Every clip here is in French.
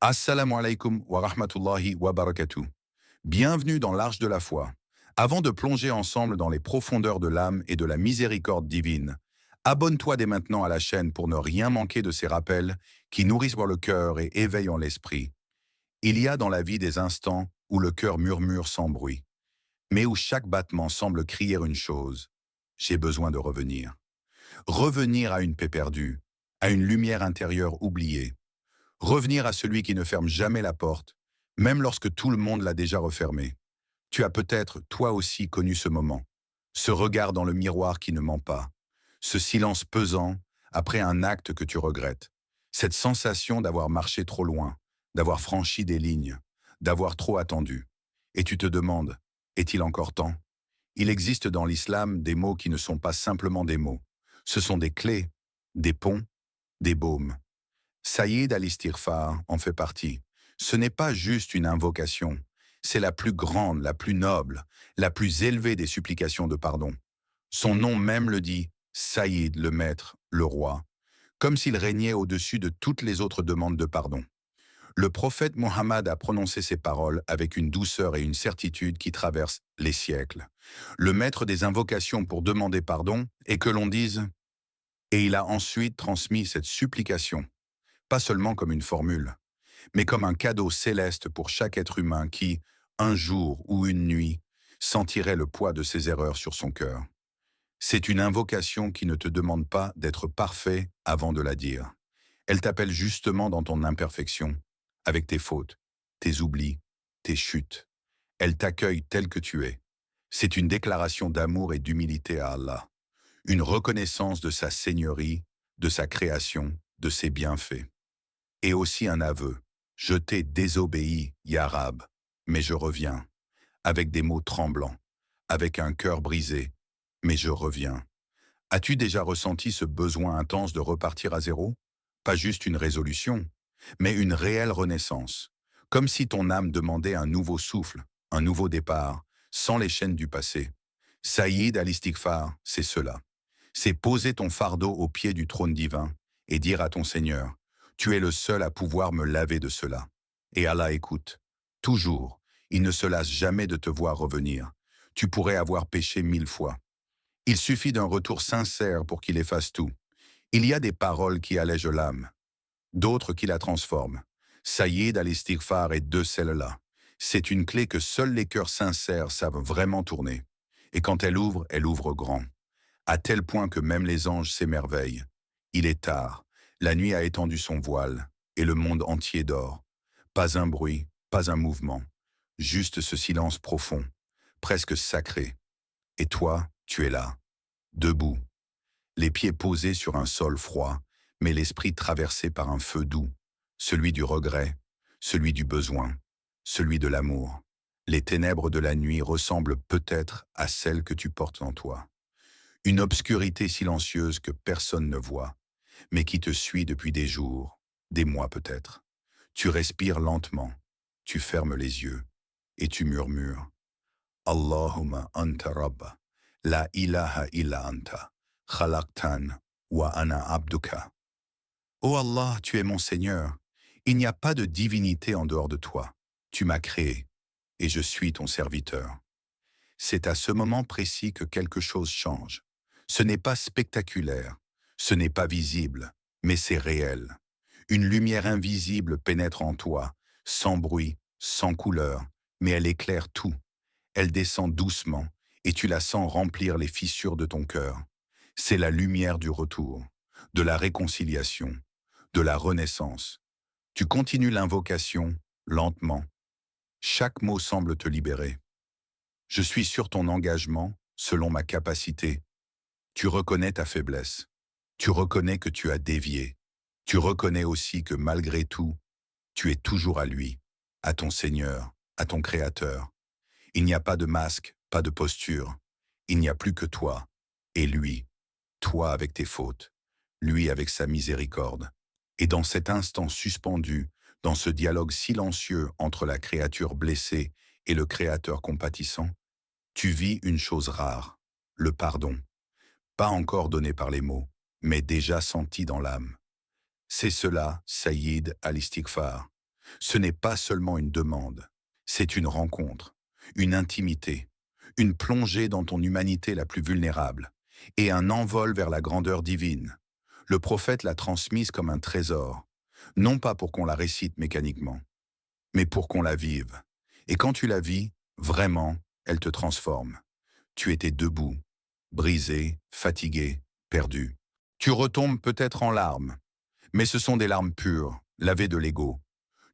Assalamu alaikum wa rahmatullahi wa barakatuh. Bienvenue dans l'Arche de la foi. Avant de plonger ensemble dans les profondeurs de l'âme et de la miséricorde divine, abonne-toi dès maintenant à la chaîne pour ne rien manquer de ces rappels qui nourrissent le cœur et éveillent l'esprit. Il y a dans la vie des instants où le cœur murmure sans bruit, mais où chaque battement semble crier une chose: j'ai besoin de revenir. Revenir à une paix perdue, à une lumière intérieure oubliée. Revenir à celui qui ne ferme jamais la porte, même lorsque tout le monde l'a déjà refermée. Tu as peut-être, toi aussi, connu ce moment. Ce regard dans le miroir qui ne ment pas. Ce silence pesant après un acte que tu regrettes. Cette sensation d'avoir marché trop loin, d'avoir franchi des lignes, d'avoir trop attendu. Et tu te demandes, est-il encore temps? Il existe dans l'islam des mots qui ne sont pas simplement des mots. Ce sont des clés, des ponts, des baumes. Saïd al-Istighfar en fait partie. Ce n'est pas juste une invocation, c'est la plus grande, la plus noble, la plus élevée des supplications de pardon. Son nom même le dit, Saïd, le maître, le roi, comme s'il régnait au-dessus de toutes les autres demandes de pardon. Le prophète Mohammed a prononcé ces paroles avec une douceur et une certitude qui traversent les siècles. Le maître des invocations pour demander pardon et que l'on dise, et il a ensuite transmis cette supplication pas seulement comme une formule, mais comme un cadeau céleste pour chaque être humain qui, un jour ou une nuit, sentirait le poids de ses erreurs sur son cœur. C'est une invocation qui ne te demande pas d'être parfait avant de la dire. Elle t'appelle justement dans ton imperfection, avec tes fautes, tes oublis, tes chutes. Elle t'accueille tel que tu es. C'est une déclaration d'amour et d'humilité à Allah, une reconnaissance de sa seigneurie, de sa création, de ses bienfaits. Et aussi un aveu. Je t'ai désobéi, Ya Rab, mais je reviens, avec des mots tremblants, avec un cœur brisé, mais je reviens. As-tu déjà ressenti ce besoin intense de repartir à zéro? Pas juste une résolution, mais une réelle renaissance, comme si ton âme demandait un nouveau souffle, un nouveau départ, sans les chaînes du passé. Saïd al-Istighfar, c'est cela. C'est poser ton fardeau au pied du trône divin et dire à ton Seigneur: tu es le seul à pouvoir me laver de cela. Et Allah écoute. Toujours, il ne se lasse jamais de te voir revenir. Tu pourrais avoir péché 1000 fois. Il suffit d'un retour sincère pour qu'il efface tout. Il y a des paroles qui allègent l'âme, d'autres qui la transforment. Saïd al-Istighfar est de celles-là. C'est une clé que seuls les cœurs sincères savent vraiment tourner. Et quand elle ouvre grand. À tel point que même les anges s'émerveillent. Il est tard, la nuit a étendu son voile, et le monde entier dort. Pas un bruit, pas un mouvement, juste ce silence profond, presque sacré. Et toi, tu es là, debout, les pieds posés sur un sol froid, mais l'esprit traversé par un feu doux, celui du regret, celui du besoin, celui de l'amour. Les ténèbres de la nuit ressemblent peut-être à celles que tu portes en toi. Une obscurité silencieuse que personne ne voit, mais qui te suit depuis des jours, des mois peut-être. Tu respires lentement, tu fermes les yeux, et tu murmures: Allahumma anta rabba, la ilaha illa anta, khalaqtan wa ana abduka. Ô Allah, tu es mon Seigneur, il n'y a pas de divinité en dehors de toi. Tu m'as créé, et je suis ton serviteur. C'est à ce moment précis que quelque chose change. Ce n'est pas spectaculaire, ce n'est pas visible, mais c'est réel. Une lumière invisible pénètre en toi, sans bruit, sans couleur, mais elle éclaire tout. Elle descend doucement, et tu la sens remplir les fissures de ton cœur. C'est la lumière du retour, de la réconciliation, de la renaissance. Tu continues l'invocation, lentement. Chaque mot semble te libérer. Je suis sur ton engagement, selon ma capacité. Tu reconnais ta faiblesse. Tu reconnais que tu as dévié. Tu reconnais aussi que malgré tout, tu es toujours à lui, à ton Seigneur, à ton Créateur. Il n'y a pas de masque, pas de posture. Il n'y a plus que toi et lui. Toi avec tes fautes, lui avec sa miséricorde. Et dans cet instant suspendu, dans ce dialogue silencieux entre la créature blessée et le Créateur compatissant, tu vis une chose rare, le pardon, pas encore donné par les mots, mais déjà senti dans l'âme. C'est cela, Saïd al-Istighfar. Ce n'est pas seulement une demande, c'est une rencontre, une intimité, une plongée dans ton humanité la plus vulnérable, et un envol vers la grandeur divine. Le prophète l'a transmise comme un trésor, non pas pour qu'on la récite mécaniquement, mais pour qu'on la vive. Et quand tu la vis, vraiment, elle te transforme. Tu étais debout, brisé, fatigué, perdu. Tu retombes peut-être en larmes, mais ce sont des larmes pures, lavées de l'ego.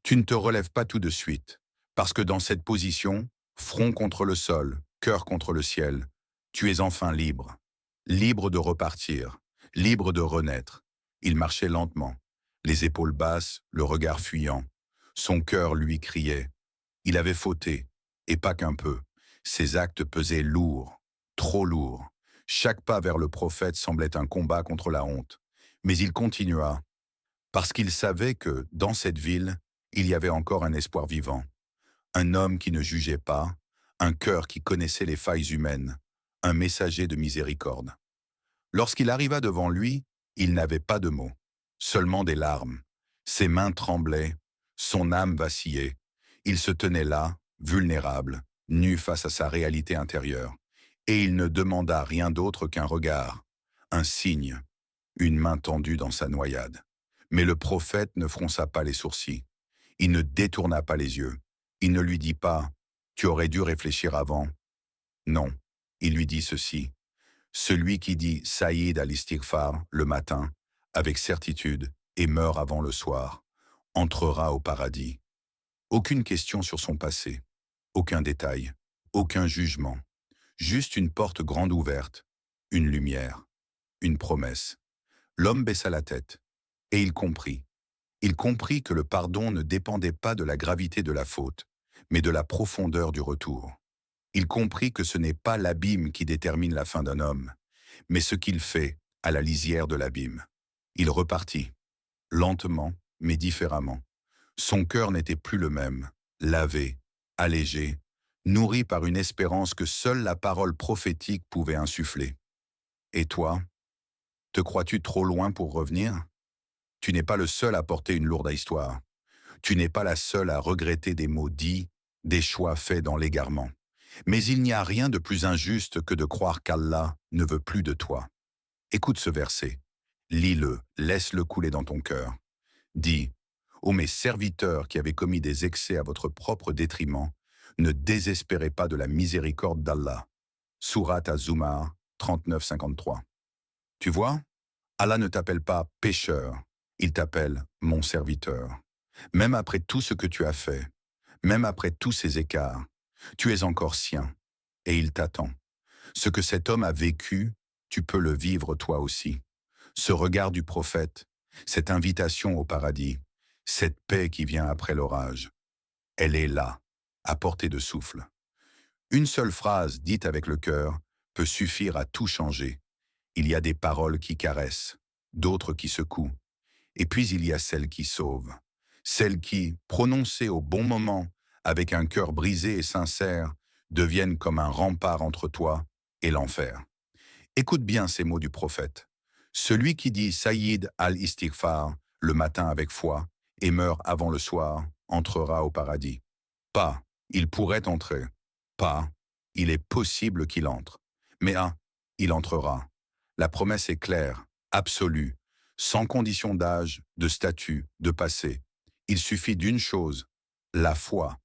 Tu ne te relèves pas tout de suite, parce que dans cette position, front contre le sol, cœur contre le ciel, tu es enfin libre. Libre de repartir, libre de renaître. Il marchait lentement, les épaules basses, le regard fuyant. Son cœur lui criait. Il avait fauté, et pas qu'un peu. Ses actes pesaient lourd, trop lourd. Chaque pas vers le prophète semblait un combat contre la honte. Mais il continua, parce qu'il savait que, dans cette ville, il y avait encore un espoir vivant. Un homme qui ne jugeait pas, un cœur qui connaissait les failles humaines, un messager de miséricorde. Lorsqu'il arriva devant lui, il n'avait pas de mots, seulement des larmes. Ses mains tremblaient, son âme vacillait. Il se tenait là, vulnérable, nu face à sa réalité intérieure. Et il ne demanda rien d'autre qu'un regard, un signe, une main tendue dans sa noyade. Mais le prophète ne fronça pas les sourcils. Il ne détourna pas les yeux. Il ne lui dit pas « Tu aurais dû réfléchir avant ». Non, il lui dit ceci. Celui qui dit Saïd al-Istighfar le matin, avec certitude, et meurt avant le soir, entrera au paradis. Aucune question sur son passé, aucun détail, aucun jugement, juste une porte grande ouverte, une lumière, une promesse. L'homme baissa la tête, et il comprit. Il comprit que le pardon ne dépendait pas de la gravité de la faute, mais de la profondeur du retour. Il comprit que ce n'est pas l'abîme qui détermine la fin d'un homme, mais ce qu'il fait à la lisière de l'abîme. Il repartit, lentement, mais différemment. Son cœur n'était plus le même, lavé, allégé, nourri par une espérance que seule la parole prophétique pouvait insuffler. Et toi, te crois-tu trop loin pour revenir ? Tu n'es pas le seul à porter une lourde histoire. Tu n'es pas la seule à regretter des mots dits, des choix faits dans l'égarement. Mais il n'y a rien de plus injuste que de croire qu'Allah ne veut plus de toi. Écoute ce verset. Lis-le, laisse-le couler dans ton cœur. Dis, ô mes serviteurs qui avez commis des excès à votre propre détriment, ne désespérez pas de la miséricorde d'Allah. Sourate Az-Zumar 39-53. Tu vois, Allah ne t'appelle pas pécheur, il t'appelle mon serviteur. Même après tout ce que tu as fait, même après tous ces écarts, tu es encore sien, et il t'attend. Ce que cet homme a vécu, tu peux le vivre toi aussi. Ce regard du prophète, cette invitation au paradis, cette paix qui vient après l'orage, elle est là, à portée de souffle. Une seule phrase dite avec le cœur peut suffire à tout changer. Il y a des paroles qui caressent, d'autres qui secouent, et puis il y a celles qui sauvent. Celles qui, prononcées au bon moment, avec un cœur brisé et sincère, deviennent comme un rempart entre toi et l'enfer. Écoute bien ces mots du prophète. Celui qui dit Saïd al-Istighfar le matin avec foi et meurt avant le soir, entrera au paradis. Pas, il pourrait entrer. Pas, il est possible qu'il entre. Mais il entrera. La promesse est claire, absolue, sans condition d'âge, de statut, de passé. Il suffit d'une chose, la foi,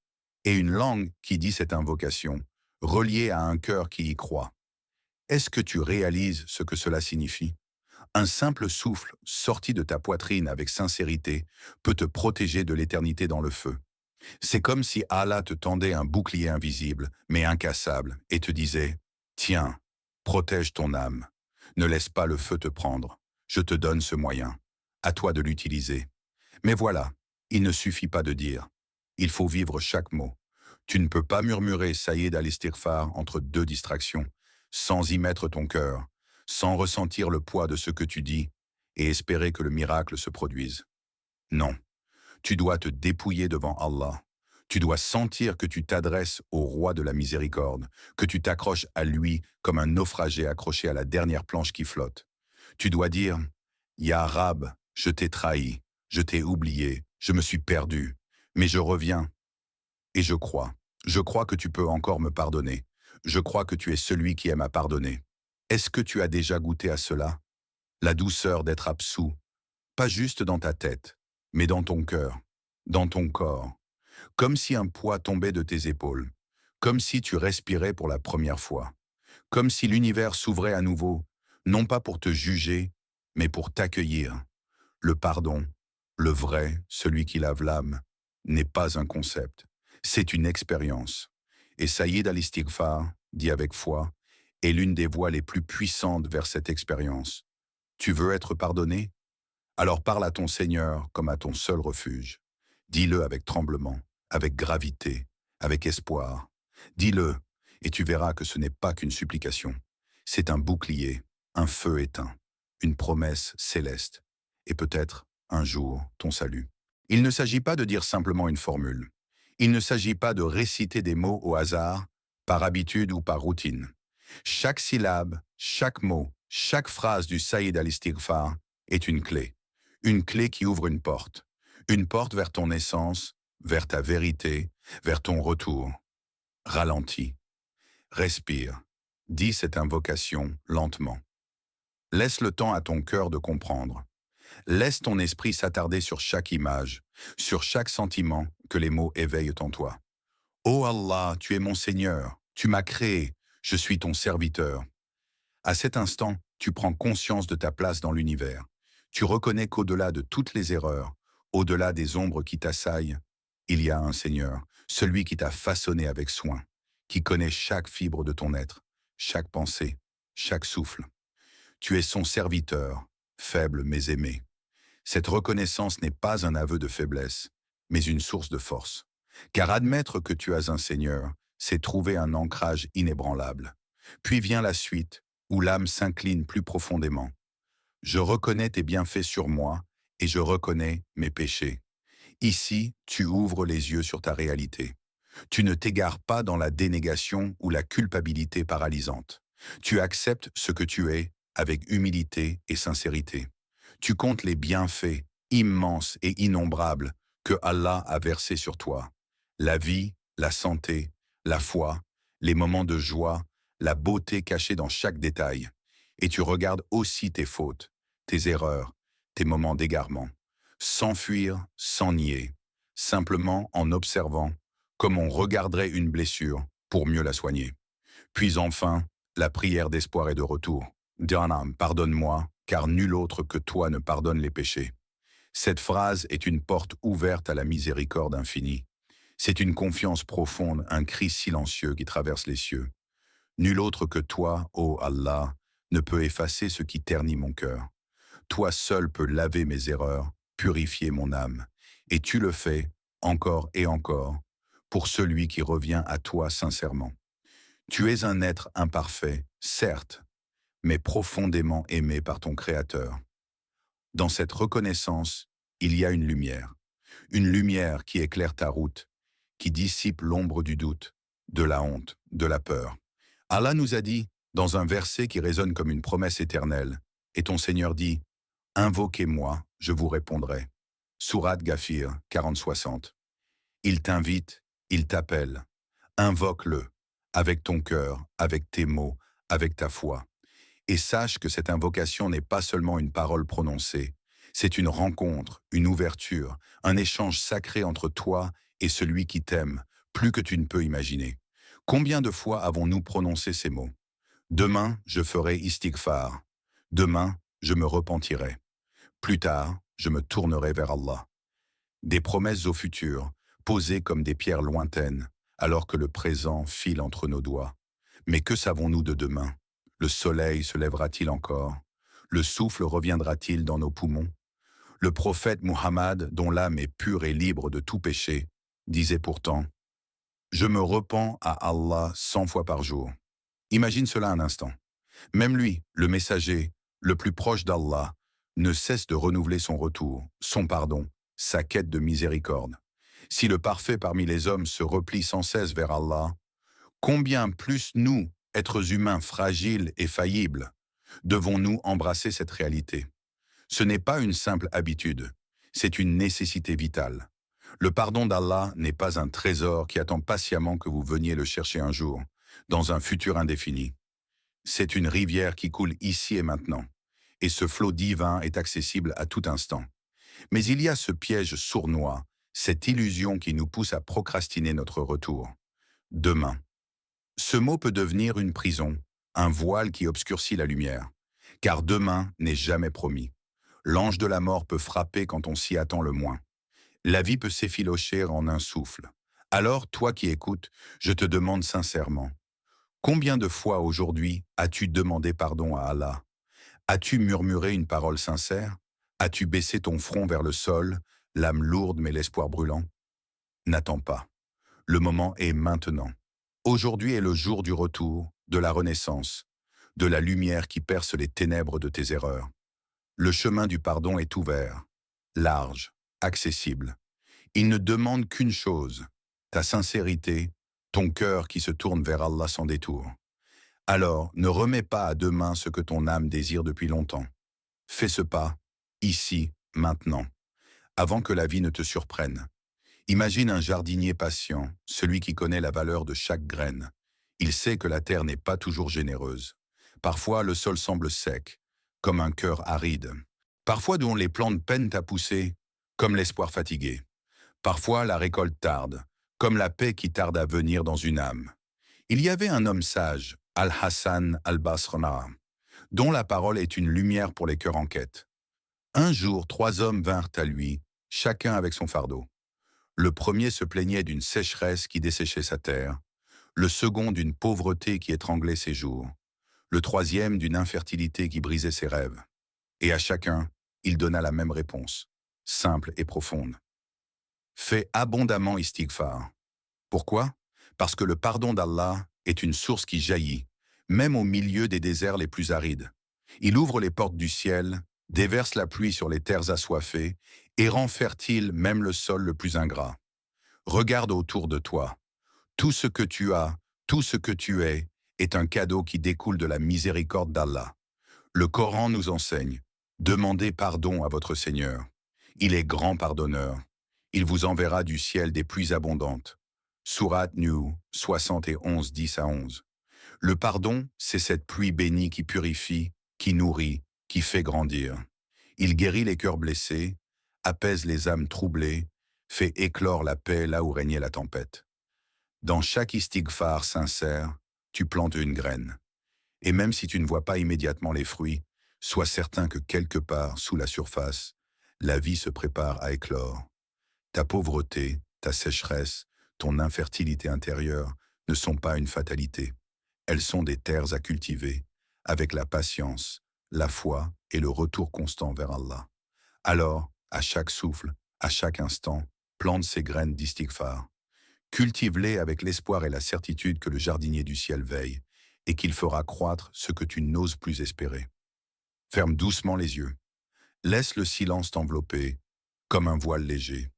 et une langue qui dit cette invocation, reliée à un cœur qui y croit. Est-ce que tu réalises ce que cela signifie ? Un simple souffle sorti de ta poitrine avec sincérité peut te protéger de l'éternité dans le feu. C'est comme si Allah te tendait un bouclier invisible, mais incassable, et te disait « Tiens, protège ton âme. Ne laisse pas le feu te prendre. Je te donne ce moyen. À toi de l'utiliser. » Mais voilà, il ne suffit pas de dire. Il faut vivre chaque mot. Tu ne peux pas murmurer Saïd al-Istighfar entre deux distractions, sans y mettre ton cœur, sans ressentir le poids de ce que tu dis et espérer que le miracle se produise. Non, tu dois te dépouiller devant Allah. Tu dois sentir que tu t'adresses au roi de la miséricorde, que tu t'accroches à lui comme un naufragé accroché à la dernière planche qui flotte. Tu dois dire « Ya Rab, je t'ai trahi, je t'ai oublié, je me suis perdu. Mais je reviens et je crois. Je crois que tu peux encore me pardonner. Je crois que tu es celui qui aime à pardonner. Est-ce que tu as déjà goûté à cela? La douceur d'être absous, pas juste dans ta tête, mais dans ton cœur, dans ton corps, comme si un poids tombait de tes épaules, comme si tu respirais pour la première fois, comme si l'univers s'ouvrait à nouveau, non pas pour te juger, mais pour t'accueillir. Le pardon, le vrai, celui qui lave l'âme, n'est pas un concept, c'est une expérience. Et Saïd al-Istighfar, dit avec foi, est l'une des voies les plus puissantes vers cette expérience. Tu veux être pardonné? Alors parle à ton Seigneur comme à ton seul refuge. Dis-le avec tremblement, avec gravité, avec espoir. Dis-le, et tu verras que ce n'est pas qu'une supplication. C'est un bouclier, un feu éteint, une promesse céleste, et peut-être, un jour, ton salut. Il ne s'agit pas de dire simplement une formule. Il ne s'agit pas de réciter des mots au hasard, par habitude ou par routine. Chaque syllabe, chaque mot, chaque phrase du Saïd al-Istighfar est une clé qui ouvre une porte vers ton essence, vers ta vérité, vers ton retour. Ralentis, respire, dis cette invocation lentement. Laisse le temps à ton cœur de comprendre. Laisse ton esprit s'attarder sur chaque image, sur chaque sentiment que les mots éveillent en toi. Ô Allah, tu es mon Seigneur, tu m'as créé, je suis ton serviteur. À cet instant, tu prends conscience de ta place dans l'univers. Tu reconnais qu'au-delà de toutes les erreurs, au-delà des ombres qui t'assaillent, il y a un Seigneur, celui qui t'a façonné avec soin, qui connaît chaque fibre de ton être, chaque pensée, chaque souffle. Tu es son serviteur, faible mais aimé. Cette reconnaissance n'est pas un aveu de faiblesse, mais une source de force. Car admettre que tu as un Seigneur, c'est trouver un ancrage inébranlable. Puis vient la suite, où l'âme s'incline plus profondément. Je reconnais tes bienfaits sur moi et je reconnais mes péchés. Ici, tu ouvres les yeux sur ta réalité. Tu ne t'égares pas dans la dénégation ou la culpabilité paralysante. Tu acceptes ce que tu es avec humilité et sincérité. Tu comptes les bienfaits immenses et innombrables que Allah a versés sur toi. La vie, la santé, la foi, les moments de joie, la beauté cachée dans chaque détail. Et tu regardes aussi tes fautes, tes erreurs, tes moments d'égarement, sans fuir, sans nier, simplement en observant, comme on regarderait une blessure pour mieux la soigner. Puis enfin, la prière d'espoir et de retour. Dianam, pardonne-moi, car nul autre que toi ne pardonne les péchés. Cette phrase est une porte ouverte à la miséricorde infinie. C'est une confiance profonde, un cri silencieux qui traverse les cieux. Nul autre que toi, ô Allah, ne peut effacer ce qui ternit mon cœur. Toi seul peux laver mes erreurs, purifier mon âme. Et tu le fais, encore et encore, pour celui qui revient à toi sincèrement. Tu es un être imparfait, certes, mais profondément aimé par ton Créateur. Dans cette reconnaissance, il y a une lumière qui éclaire ta route, qui dissipe l'ombre du doute, de la honte, de la peur. Allah nous a dit, dans un verset qui résonne comme une promesse éternelle, et ton Seigneur dit, « Invoquez-moi, je vous répondrai. » Sourate Ghafir 40-60. Il t'invite, il t'appelle. Invoque-le, avec ton cœur, avec tes mots, avec ta foi. Et sache que cette invocation n'est pas seulement une parole prononcée, c'est une rencontre, une ouverture, un échange sacré entre toi et celui qui t'aime, plus que tu ne peux imaginer. Combien de fois avons-nous prononcé ces mots? Demain, je ferai istighfar. Demain, je me repentirai. Plus tard, je me tournerai vers Allah. Des promesses au futur, posées comme des pierres lointaines, alors que le présent file entre nos doigts. Mais que savons-nous de demain? Le soleil se lèvera-t-il encore? Le souffle reviendra-t-il dans nos poumons? Le prophète Muhammad, dont l'âme est pure et libre de tout péché, disait pourtant « Je me repens à Allah 100 fois par jour ». Imagine cela un instant. Même lui, le messager, le plus proche d'Allah, ne cesse de renouveler son retour, son pardon, sa quête de miséricorde. Si le parfait parmi les hommes se replie sans cesse vers Allah, combien plus nous, êtres humains fragiles et faillibles, devons-nous embrasser cette réalité? Ce n'est pas une simple habitude, c'est une nécessité vitale. Le pardon d'Allah n'est pas un trésor qui attend patiemment que vous veniez le chercher un jour, dans un futur indéfini. C'est une rivière qui coule ici et maintenant, et ce flot divin est accessible à tout instant. Mais il y a ce piège sournois, cette illusion qui nous pousse à procrastiner notre retour. Demain. Ce mot peut devenir une prison, un voile qui obscurcit la lumière. Car demain n'est jamais promis. L'ange de la mort peut frapper quand on s'y attend le moins. La vie peut s'effilocher en un souffle. Alors, toi qui écoutes, je te demande sincèrement, combien de fois aujourd'hui as-tu demandé pardon à Allah? As-tu murmuré une parole sincère? As-tu baissé ton front vers le sol, l'âme lourde mais l'espoir brûlant? N'attends pas. Le moment est maintenant. Aujourd'hui est le jour du retour, de la renaissance, de la lumière qui perce les ténèbres de tes erreurs. Le chemin du pardon est ouvert, large, accessible. Il ne demande qu'une chose, ta sincérité, ton cœur qui se tourne vers Allah sans détour. Alors, ne remets pas à demain ce que ton âme désire depuis longtemps. Fais ce pas, ici, maintenant, avant que la vie ne te surprenne. Imagine un jardinier patient, celui qui connaît la valeur de chaque graine. Il sait que la terre n'est pas toujours généreuse. Parfois, le sol semble sec, comme un cœur aride. Parfois, dont les plantes peinent à pousser, comme l'espoir fatigué. Parfois, la récolte tarde, comme la paix qui tarde à venir dans une âme. Il y avait un homme sage, Al-Hassan al-Basra, dont la parole est une lumière pour les cœurs en quête. Un jour, 3 hommes vinrent à lui, chacun avec son fardeau. Le premier se plaignait d'une sécheresse qui desséchait sa terre, le second d'une pauvreté qui étranglait ses jours, le troisième d'une infertilité qui brisait ses rêves. Et à chacun, il donna la même réponse, simple et profonde. Fais abondamment istighfar. Pourquoi? Parce que le pardon d'Allah est une source qui jaillit, même au milieu des déserts les plus arides. Il ouvre les portes du ciel, déverse la pluie sur les terres assoiffées et rend fertile même le sol le plus ingrat. Regarde autour de toi. Tout ce que tu as, tout ce que tu es, est un cadeau qui découle de la miséricorde d'Allah. Le Coran nous enseigne, demandez pardon à votre Seigneur. Il est grand pardonneur. Il vous enverra du ciel des pluies abondantes. Sourate Nuh 71, 10 à 11. Le pardon, c'est cette pluie bénie qui purifie, qui nourrit, qui fait grandir. Il guérit les cœurs blessés, apaise les âmes troublées, fait éclore la paix là où régnait la tempête. Dans chaque istighfar sincère, tu plantes une graine. Et même si tu ne vois pas immédiatement les fruits, sois certain que quelque part, sous la surface, la vie se prépare à éclore. Ta pauvreté, ta sécheresse, ton infertilité intérieure ne sont pas une fatalité. Elles sont des terres à cultiver, avec la patience, la foi et le retour constant vers Allah. Alors, à chaque souffle, à chaque instant, plante ces graines d'istighfar. Cultive-les avec l'espoir et la certitude que le jardinier du ciel veille et qu'il fera croître ce que tu n'oses plus espérer. Ferme doucement les yeux. Laisse le silence t'envelopper, comme un voile léger.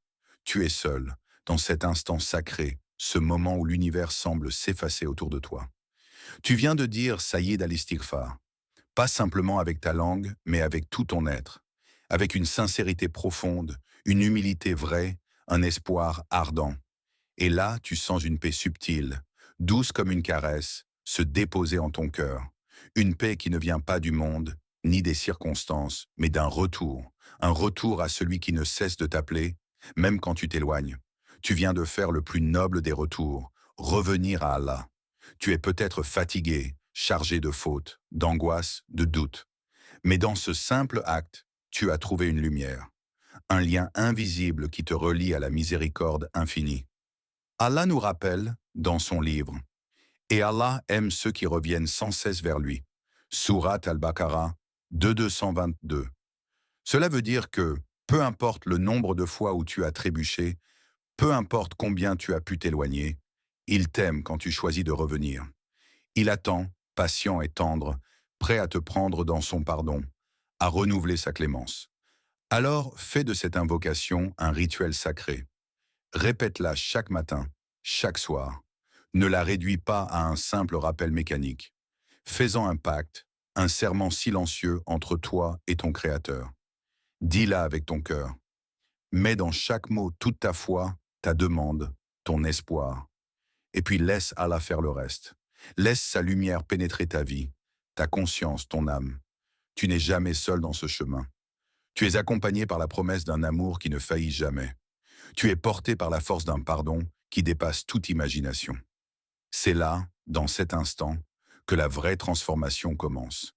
Tu es seul, dans cet instant sacré, ce moment où l'univers semble s'effacer autour de toi. Tu viens de dire Sayyid al-Istighfar, pas simplement avec ta langue, mais avec tout ton être, avec une sincérité profonde, une humilité vraie, un espoir ardent. Et là, tu sens une paix subtile, douce comme une caresse, se déposer en ton cœur. Une paix qui ne vient pas du monde, ni des circonstances, mais d'un retour. Un retour à celui qui ne cesse de t'appeler, même quand tu t'éloignes. Tu viens de faire le plus noble des retours, revenir à Allah. Tu es peut-être fatigué, chargé de fautes, d'angoisse, de doutes. Mais dans ce simple acte, tu as trouvé une lumière, un lien invisible qui te relie à la miséricorde infinie. Allah nous rappelle, dans son livre, « Et Allah aime ceux qui reviennent sans cesse vers lui » Sourate Al-Baqarah 222. Cela veut dire que, peu importe le nombre de fois où tu as trébuché, peu importe combien tu as pu t'éloigner, il t'aime quand tu choisis de revenir. Il attend, patient et tendre, prêt à te prendre dans son pardon, à renouveler sa clémence. Alors, fais de cette invocation un rituel sacré. Répète-la chaque matin, chaque soir. Ne la réduis pas à un simple rappel mécanique. Fais-en un pacte, un serment silencieux entre toi et ton Créateur. Dis-la avec ton cœur. Mets dans chaque mot toute ta foi, ta demande, ton espoir. Et puis laisse Allah faire le reste. Laisse sa lumière pénétrer ta vie, ta conscience, ton âme. Tu n'es jamais seul dans ce chemin. Tu es accompagné par la promesse d'un amour qui ne faillit jamais. Tu es porté par la force d'un pardon qui dépasse toute imagination. C'est là, dans cet instant, que la vraie transformation commence.